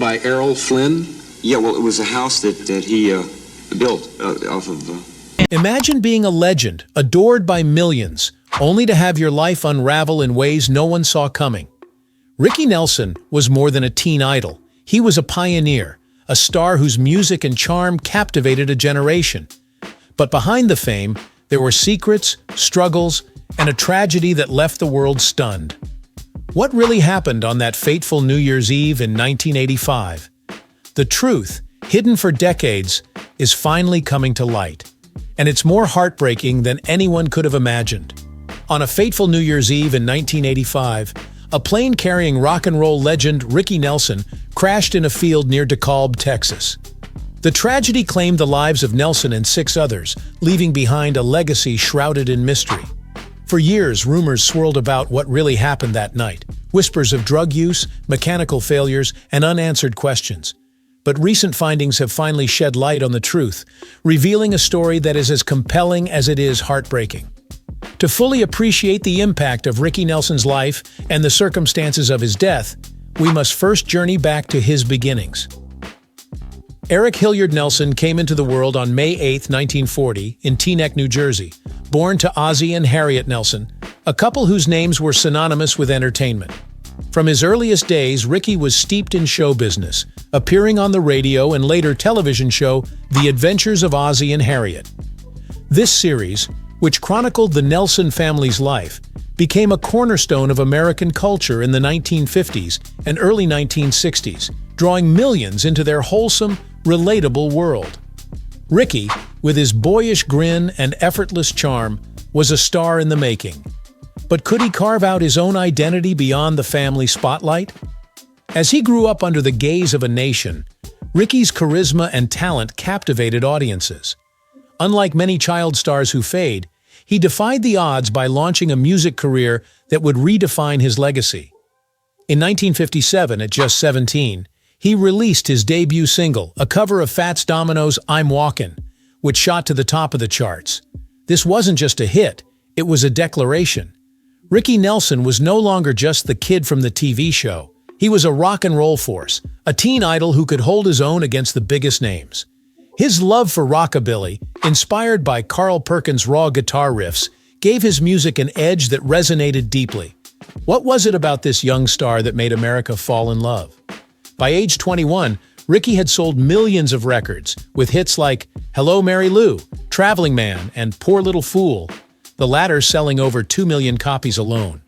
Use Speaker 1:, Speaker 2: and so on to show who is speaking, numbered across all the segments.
Speaker 1: By Errol Flynn?
Speaker 2: Yeah, well, it was a house that he built off of...
Speaker 3: Imagine being a legend, adored by millions, only to have your life unravel in ways no one saw coming. Ricky Nelson was more than a teen idol. He was a pioneer, a star whose music and charm captivated a generation. But behind the fame, there were secrets, struggles, and a tragedy that left the world stunned. What really happened on that fateful New Year's Eve in 1985? The truth, hidden for decades, is finally coming to light. And it's more heartbreaking than anyone could have imagined. On a fateful New Year's Eve in 1985, a plane carrying rock and roll legend Ricky Nelson crashed in a field near DeKalb, Texas. The tragedy claimed the lives of Nelson and 6 others, leaving behind a legacy shrouded in mystery. For years, rumors swirled about what really happened that night. Whispers of drug use, mechanical failures, and unanswered questions. But recent findings have finally shed light on the truth, revealing a story that is as compelling as it is heartbreaking. To fully appreciate the impact of Ricky Nelson's life and the circumstances of his death, we must first journey back to his beginnings. Eric Hilliard Nelson came into the world on May 8, 1940, in Teaneck, New Jersey, born to Ozzie and Harriet Nelson, a couple whose names were synonymous with entertainment. From his earliest days, Ricky was steeped in show business, appearing on the radio and later television show The Adventures of Ozzie and Harriet. This series, which chronicled the Nelson family's life, became a cornerstone of American culture in the 1950s and early 1960s, drawing millions into their wholesome, relatable world. Ricky, with his boyish grin and effortless charm, was a star in the making. But could he carve out his own identity beyond the family spotlight? As he grew up under the gaze of a nation, Ricky's charisma and talent captivated audiences. Unlike many child stars who fade, he defied the odds by launching a music career that would redefine his legacy. In 1957, at just 17, he released his debut single, a cover of Fats Domino's I'm Walkin', which shot to the top of the charts. This wasn't just a hit, it was a declaration. Ricky Nelson was no longer just the kid from the TV show. He was a rock and roll force, a teen idol who could hold his own against the biggest names. His love for rockabilly, inspired by Carl Perkins' raw guitar riffs, gave his music an edge that resonated deeply. What was it about this young star that made America fall in love? By age 21, Ricky had sold millions of records, with hits like Hello Mary Lou, Traveling Man, and Poor Little Fool, the latter selling over 2 million copies alone.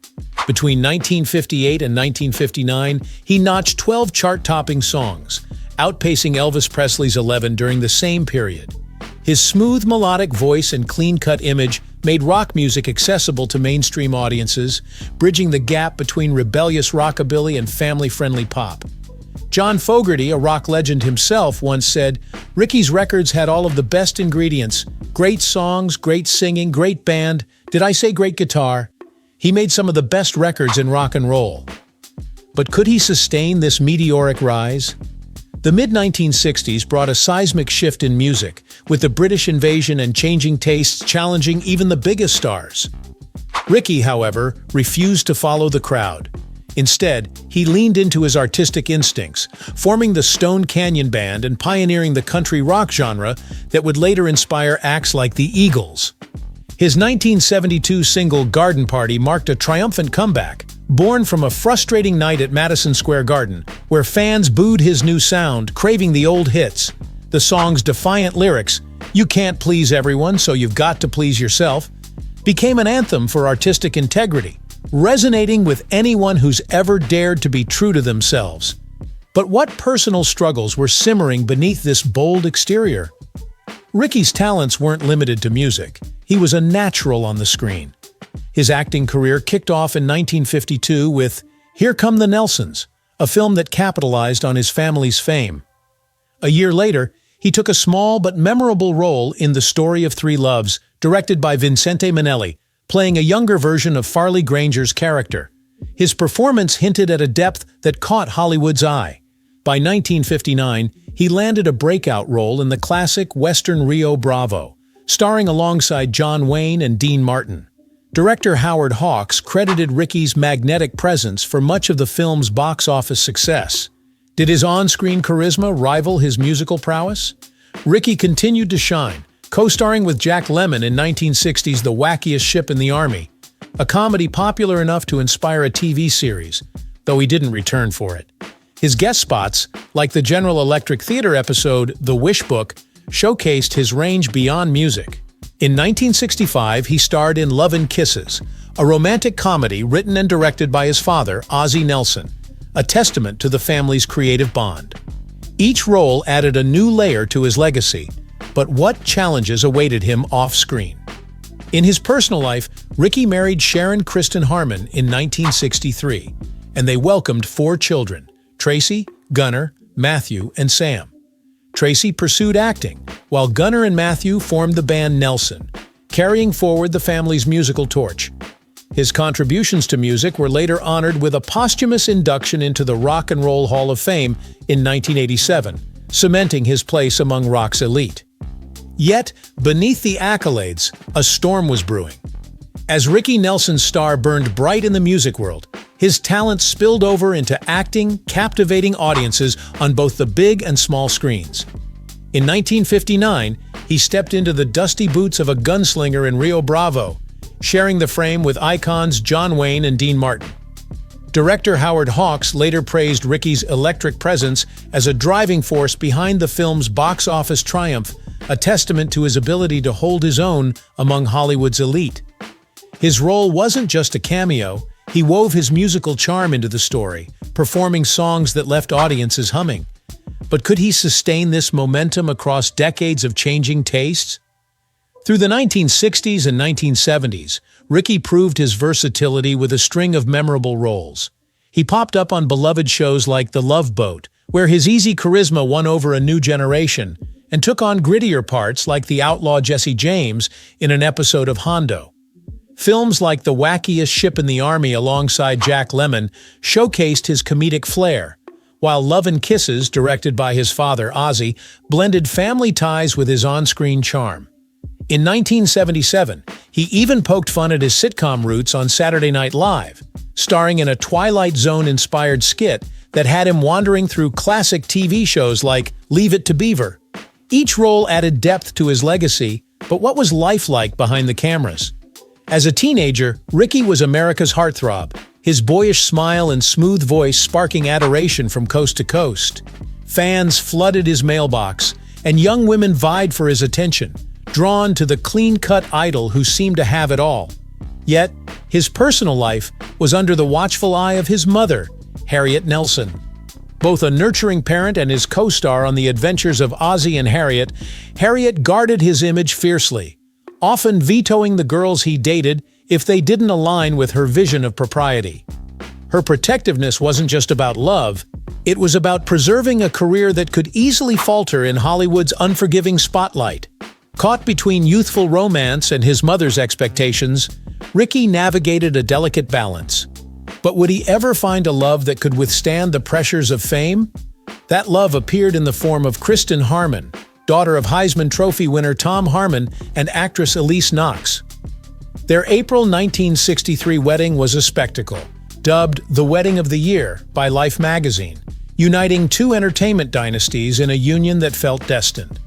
Speaker 3: Between 1958 and 1959, he notched 12 chart-topping songs, outpacing Elvis Presley's 11 during the same period. His smooth melodic voice and clean-cut image made rock music accessible to mainstream audiences, bridging the gap between rebellious rockabilly and family-friendly pop. John Fogerty, a rock legend himself, once said, "Ricky's records had all of the best ingredients: great songs, great singing, great band, did I say great guitar? He made some of the best records in rock and roll." But could he sustain this meteoric rise? The mid-1960s brought a seismic shift in music, with the British invasion and changing tastes challenging even the biggest stars. Ricky, however, refused to follow the crowd. Instead, he leaned into his artistic instincts, forming the Stone Canyon Band and pioneering the country rock genre that would later inspire acts like the Eagles. His 1972 single Garden Party marked a triumphant comeback, born from a frustrating night at Madison Square Garden, where fans booed his new sound, craving the old hits. The song's defiant lyrics, "You can't please everyone, so you've got to please yourself," became an anthem for artistic integrity, resonating with anyone who's ever dared to be true to themselves. But what personal struggles were simmering beneath this bold exterior? Ricky's talents weren't limited to music. He was a natural on the screen. His acting career kicked off in 1952 with Here Come the Nelsons, a film that capitalized on his family's fame. A year later, he took a small but memorable role in The Story of Three Loves, directed by Vincente Minnelli, playing a younger version of Farley Granger's character. His performance hinted at a depth that caught Hollywood's eye. By 1959, he landed a breakout role in the classic Western Rio Bravo, starring alongside John Wayne and Dean Martin. Director Howard Hawks credited Ricky's magnetic presence for much of the film's box office success. Did his on-screen charisma rival his musical prowess? Ricky continued to shine, co-starring with Jack Lemmon in 1960's The Wackiest Ship in the Army, a comedy popular enough to inspire a TV series, though he didn't return for it. His guest spots, like the General Electric Theater episode The Wish Book, showcased his range beyond music. In 1965, he starred in Love and Kisses, a romantic comedy written and directed by his father, Ozzie Nelson, a testament to the family's creative bond. Each role added a new layer to his legacy, but what challenges awaited him off-screen? In his personal life, Ricky married Sharon Kristen Harmon in 1963, and they welcomed 4 children: Tracy, Gunnar, Matthew, and Sam. Tracy pursued acting, while Gunnar and Matthew formed the band Nelson, carrying forward the family's musical torch. His contributions to music were later honored with a posthumous induction into the Rock and Roll Hall of Fame in 1987, cementing his place among rock's elite. Yet, beneath the accolades, a storm was brewing. As Ricky Nelson's star burned bright in the music world, his talent spilled over into acting, captivating audiences on both the big and small screens. In 1959, he stepped into the dusty boots of a gunslinger in Rio Bravo, sharing the frame with icons John Wayne and Dean Martin. Director Howard Hawks later praised Ricky's electric presence as a driving force behind the film's box office triumph, a testament to his ability to hold his own among Hollywood's elite. His role wasn't just a cameo, he wove his musical charm into the story, performing songs that left audiences humming. But could he sustain this momentum across decades of changing tastes? Through the 1960s and 1970s, Ricky proved his versatility with a string of memorable roles. He popped up on beloved shows like The Love Boat, where his easy charisma won over a new generation, and took on grittier parts like the outlaw Jesse James in an episode of Hondo. Films like The Wackiest Ship in the Army alongside Jack Lemmon showcased his comedic flair, while Love and Kisses, directed by his father Ozzie, blended family ties with his on-screen charm. In 1977, he even poked fun at his sitcom roots on Saturday Night Live, starring in a Twilight Zone-inspired skit that had him wandering through classic TV shows like Leave It to Beaver. Each role added depth to his legacy, but what was life like behind the cameras? As a teenager, Ricky was America's heartthrob, his boyish smile and smooth voice sparking adoration from coast to coast. Fans flooded his mailbox, and young women vied for his attention, drawn to the clean-cut idol who seemed to have it all. Yet, his personal life was under the watchful eye of his mother, Harriet Nelson. Both a nurturing parent and his co-star on the adventures of Ozzie and Harriet, Harriet guarded his image fiercely, often vetoing the girls he dated if they didn't align with her vision of propriety. Her protectiveness wasn't just about love, it was about preserving a career that could easily falter in Hollywood's unforgiving spotlight. Caught between youthful romance and his mother's expectations, Ricky navigated a delicate balance. But would he ever find a love that could withstand the pressures of fame? That love appeared in the form of Kristen Harmon, daughter of Heisman Trophy winner Tom Harmon and actress Elise Knox. Their April 1963 wedding was a spectacle, dubbed the Wedding of the Year by Life magazine, uniting 2 entertainment dynasties in a union that felt destined.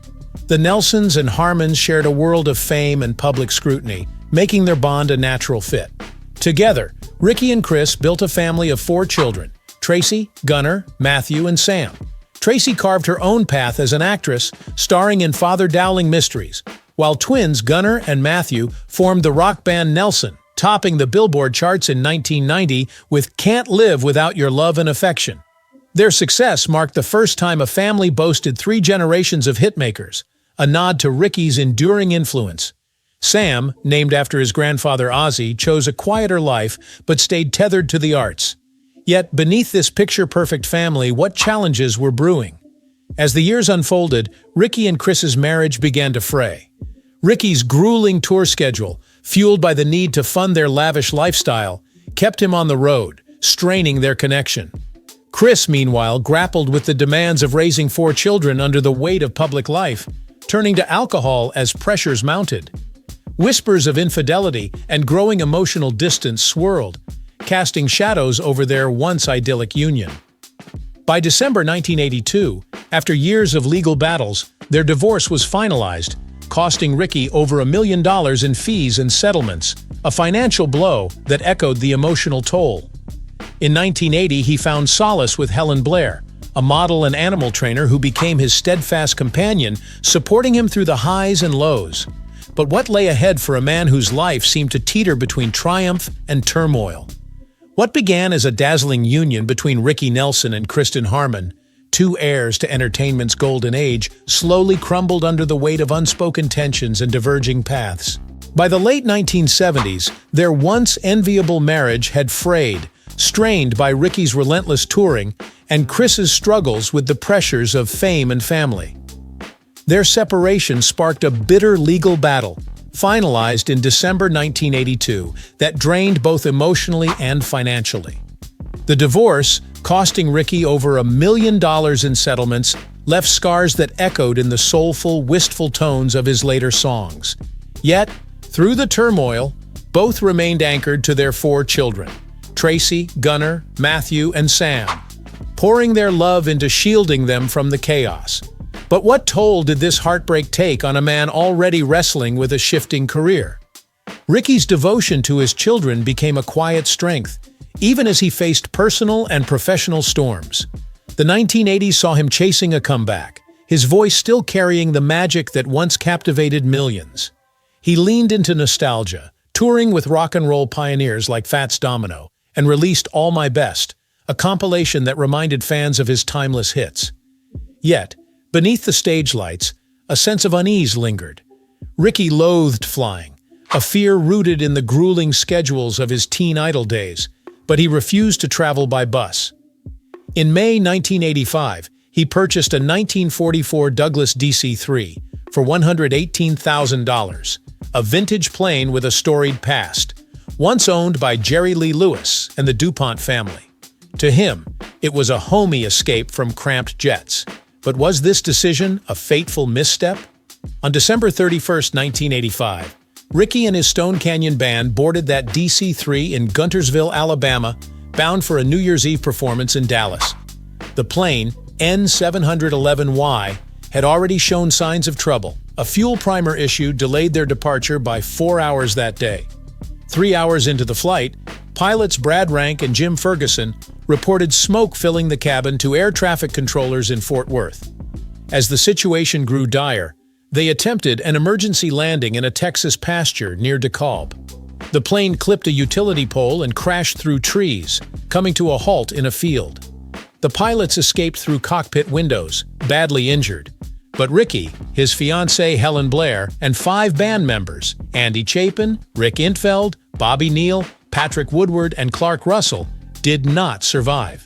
Speaker 3: The Nelsons and Harmons shared a world of fame and public scrutiny, making their bond a natural fit. Together, Ricky and Chris built a family of 4 children: Tracy, Gunnar, Matthew, and Sam. Tracy carved her own path as an actress, starring in Father Dowling Mysteries, while twins Gunnar and Matthew formed the rock band Nelson, topping the Billboard charts in 1990 with Can't Live Without Your Love and Affection. Their success marked the first time a family boasted 3 generations of hitmakers, a nod to Ricky's enduring influence. Sam, named after his grandfather Ozzie, chose a quieter life but stayed tethered to the arts. Yet, beneath this picture-perfect family, what challenges were brewing? As the years unfolded, Ricky and Chris's marriage began to fray. Ricky's grueling tour schedule, fueled by the need to fund their lavish lifestyle, kept him on the road, straining their connection. Chris, meanwhile, grappled with the demands of raising 4 children under the weight of public life, turning to alcohol as pressures mounted. Whispers of infidelity and growing emotional distance swirled, casting shadows over their once idyllic union. By December 1982, after years of legal battles, their divorce was finalized, costing Ricky over $1 million in fees and settlements, a financial blow that echoed the emotional toll. In 1980, he found solace with Helen Blair, a model and animal trainer who became his steadfast companion, supporting him through the highs and lows. But what lay ahead for a man whose life seemed to teeter between triumph and turmoil? What began as a dazzling union between Ricky Nelson and Kristen Harmon, two heirs to entertainment's golden age, slowly crumbled under the weight of unspoken tensions and diverging paths. By the late 1970s, their once enviable marriage had frayed, strained by Ricky's relentless touring and Chris's struggles with the pressures of fame and family. Their separation sparked a bitter legal battle, finalized in December 1982, that drained both emotionally and financially. The divorce, costing Ricky over $1 million in settlements, left scars that echoed in the soulful, wistful tones of his later songs. Yet, through the turmoil, both remained anchored to their 4 children, Tracy, Gunnar, Matthew, and Sam, pouring their love into shielding them from the chaos. But what toll did this heartbreak take on a man already wrestling with a shifting career? Ricky's devotion to his children became a quiet strength, even as he faced personal and professional storms. The 1980s saw him chasing a comeback, his voice still carrying the magic that once captivated millions. He leaned into nostalgia, touring with rock and roll pioneers like Fats Domino, and released All My Best, a compilation that reminded fans of his timeless hits. Yet, beneath the stage lights, a sense of unease lingered. Ricky loathed flying, a fear rooted in the grueling schedules of his teen idol days, but he refused to travel by bus. In May 1985, he purchased a 1944 Douglas DC-3 for $118,000, a vintage plane with a storied past, once owned by Jerry Lee Lewis and the DuPont family. To him, it was a homey escape from cramped jets. But was this decision a fateful misstep? On December 31, 1985, Ricky and his Stone Canyon band boarded that DC-3 in Guntersville, Alabama, bound for a New Year's Eve performance in Dallas. The plane, N711Y, had already shown signs of trouble. A fuel primer issue delayed their departure by 4 hours that day. 3 hours into the flight, pilots Brad Rank and Jim Ferguson reported smoke filling the cabin to air traffic controllers in Fort Worth. As the situation grew dire, they attempted an emergency landing in a Texas pasture near DeKalb. The plane clipped a utility pole and crashed through trees, coming to a halt in a field. The pilots escaped through cockpit windows, badly injured. But Ricky, his fiancée Helen Blair, and 5 band members, Andy Chapin, Rick Intfeld, Bobby Neal, Patrick Woodward, and Clark Russell, did not survive.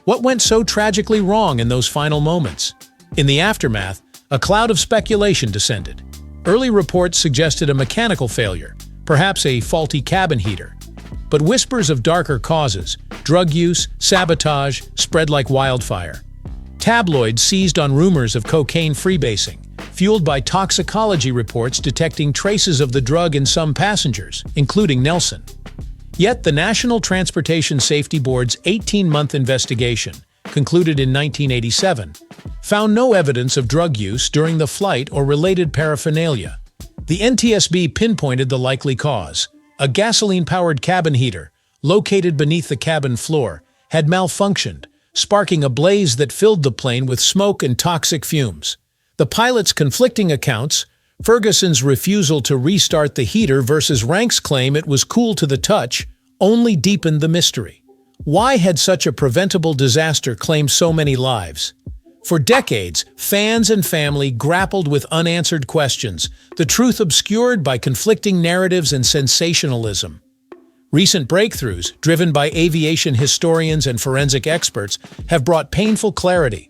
Speaker 3: What went so tragically wrong in those final moments? In the aftermath, a cloud of speculation descended. Early reports suggested a mechanical failure, perhaps a faulty cabin heater. But whispers of darker causes, drug use, sabotage, spread like wildfire. Tabloids seized on rumors of cocaine freebasing, fueled by toxicology reports detecting traces of the drug in some passengers, including Nelson. Yet the National Transportation Safety Board's 18-month investigation, concluded in 1987, found no evidence of drug use during the flight or related paraphernalia. The NTSB pinpointed the likely cause. A gasoline-powered cabin heater, located beneath the cabin floor, had malfunctioned, sparking a blaze that filled the plane with smoke and toxic fumes. The pilot's conflicting accounts, Ferguson's refusal to restart the heater versus Rank's claim it was cool to the touch, only deepened the mystery. Why had such a preventable disaster claimed so many lives? For decades, fans and family grappled with unanswered questions, the truth obscured by conflicting narratives and sensationalism. Recent breakthroughs, driven by aviation historians and forensic experts, have brought painful clarity.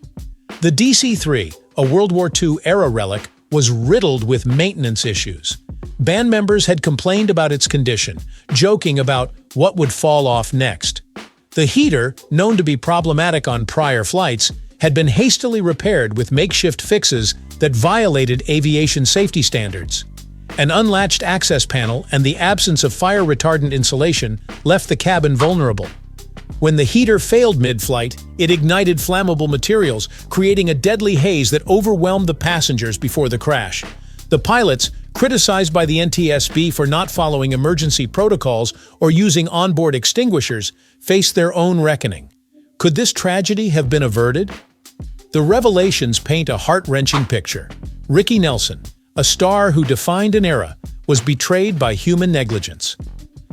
Speaker 3: The DC-3, a World War II-era relic, was riddled with maintenance issues. Band members had complained about its condition, joking about what would fall off next. The heater, known to be problematic on prior flights, had been hastily repaired with makeshift fixes that violated aviation safety standards. An unlatched access panel and the absence of fire-retardant insulation left the cabin vulnerable. When the heater failed mid-flight, it ignited flammable materials, creating a deadly haze that overwhelmed the passengers before the crash. The pilots, criticized by the NTSB for not following emergency protocols or using onboard extinguishers, faced their own reckoning. Could this tragedy have been averted? The revelations paint a heart-wrenching picture. Ricky Nelson, a star who defined an era, was betrayed by human negligence.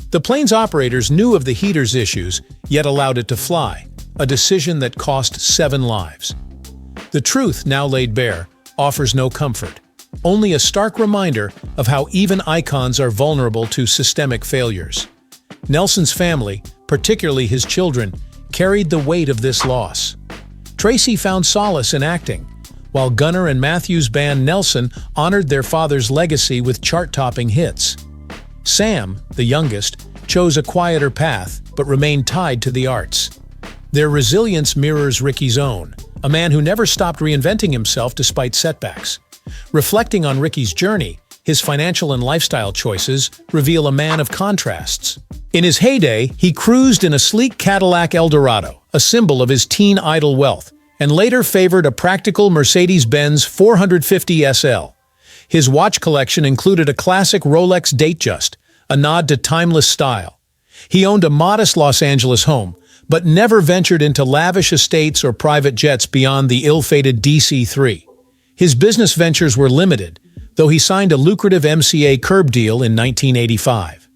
Speaker 3: The plane's operators knew of the heater's issues, yet allowed it to fly, a decision that cost 7 lives. The truth, now laid bare, offers no comfort, only a stark reminder of how even icons are vulnerable to systemic failures. Nelson's family, particularly his children, carried the weight of this loss. Tracy found solace in acting, while Gunnar and Matthew's band Nelson honored their father's legacy with chart-topping hits. Sam, the youngest, chose a quieter path, but remained tied to the arts. Their resilience mirrors Ricky's own, a man who never stopped reinventing himself despite setbacks. Reflecting on Ricky's journey, his financial and lifestyle choices reveal a man of contrasts. In his heyday, he cruised in a sleek Cadillac Eldorado, a symbol of his teen idol wealth, and later favored a practical Mercedes-Benz 450 SL. His watch collection included a classic Rolex Datejust, a nod to timeless style. He owned a modest Los Angeles home, but never ventured into lavish estates or private jets beyond the ill-fated DC-3. His business ventures were limited, though he signed a lucrative MCA curb deal in 1985.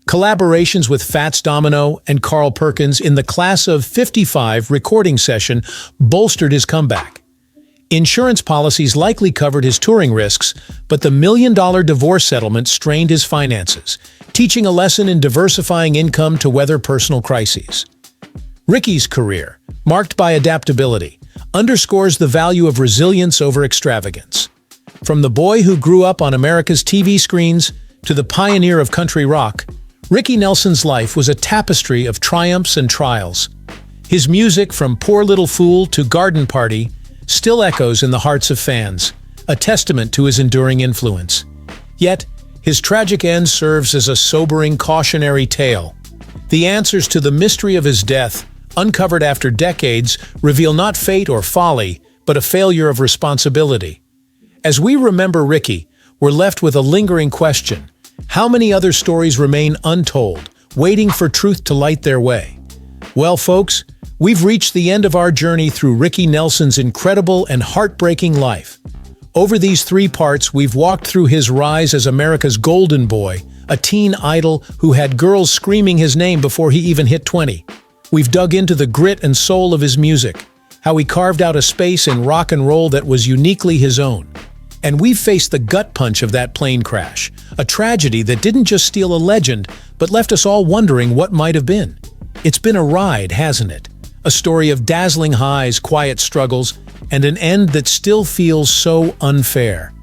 Speaker 3: Collaborations with Fats Domino and Carl Perkins in the Class of '55 recording session bolstered his comeback. Insurance policies likely covered his touring risks, but the million-dollar divorce settlement strained his finances, teaching a lesson in diversifying income to weather personal crises. Ricky's career, marked by adaptability, underscores the value of resilience over extravagance. From the boy who grew up on America's TV screens to the pioneer of country rock, Ricky Nelson's life was a tapestry of triumphs and trials. His music, from Poor Little Fool to Garden Party, still echoes in the hearts of fans, a testament to his enduring influence. Yet, his tragic end serves as a sobering cautionary tale. The answers to the mystery of his death, uncovered after decades, reveal not fate or folly, but a failure of responsibility. As we remember Ricky, we're left with a lingering question: how many other stories remain untold, waiting for truth to light their way? Well, folks, we've reached the end of our journey through Ricky Nelson's incredible and heartbreaking life. Over these 3 parts, we've walked through his rise as America's golden boy, a teen idol who had girls screaming his name before he even hit 20. We've dug into the grit and soul of his music, how he carved out a space in rock and roll that was uniquely his own. And we've faced the gut punch of that plane crash, a tragedy that didn't just steal a legend, but left us all wondering what might have been. It's been a ride, hasn't it? A story of dazzling highs, quiet struggles, and an end that still feels so unfair.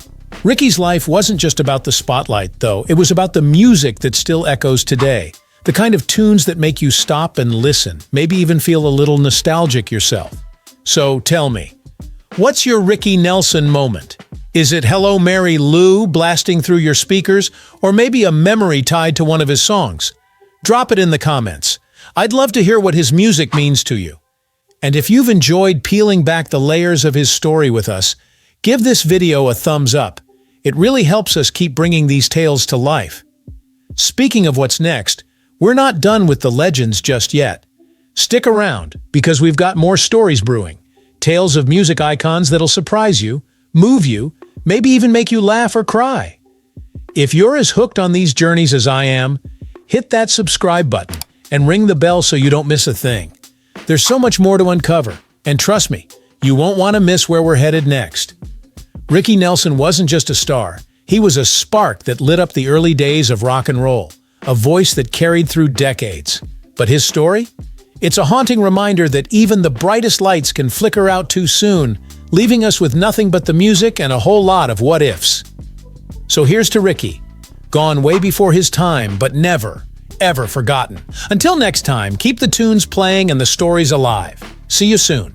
Speaker 3: Ricky's life wasn't just about the spotlight, though. It was about the music that still echoes today. The kind of tunes that make you stop and listen, maybe even feel a little nostalgic yourself. So tell me, what's your Ricky Nelson moment? Is it Hello Mary Lou blasting through your speakers, or maybe a memory tied to one of his songs? Drop it in the comments. I'd love to hear what his music means to you. And if you've enjoyed peeling back the layers of his story with us, give this video a thumbs up. It really helps us keep bringing these tales to life. Speaking of what's next, we're not done with the legends just yet. Stick around, because we've got more stories brewing. Tales of music icons that'll surprise you, move you, maybe even make you laugh or cry. If you're as hooked on these journeys as I am, hit that subscribe button and ring the bell so you don't miss a thing. There's so much more to uncover, and trust me, you won't want to miss where we're headed next. Ricky Nelson wasn't just a star, he was a spark that lit up the early days of rock and roll, a voice that carried through decades. But his story? It's a haunting reminder that even the brightest lights can flicker out too soon, leaving us with nothing but the music and a whole lot of what-ifs. So here's to Ricky, gone way before his time, but never, ever forgotten. Until next time, keep the tunes playing and the stories alive. See you soon.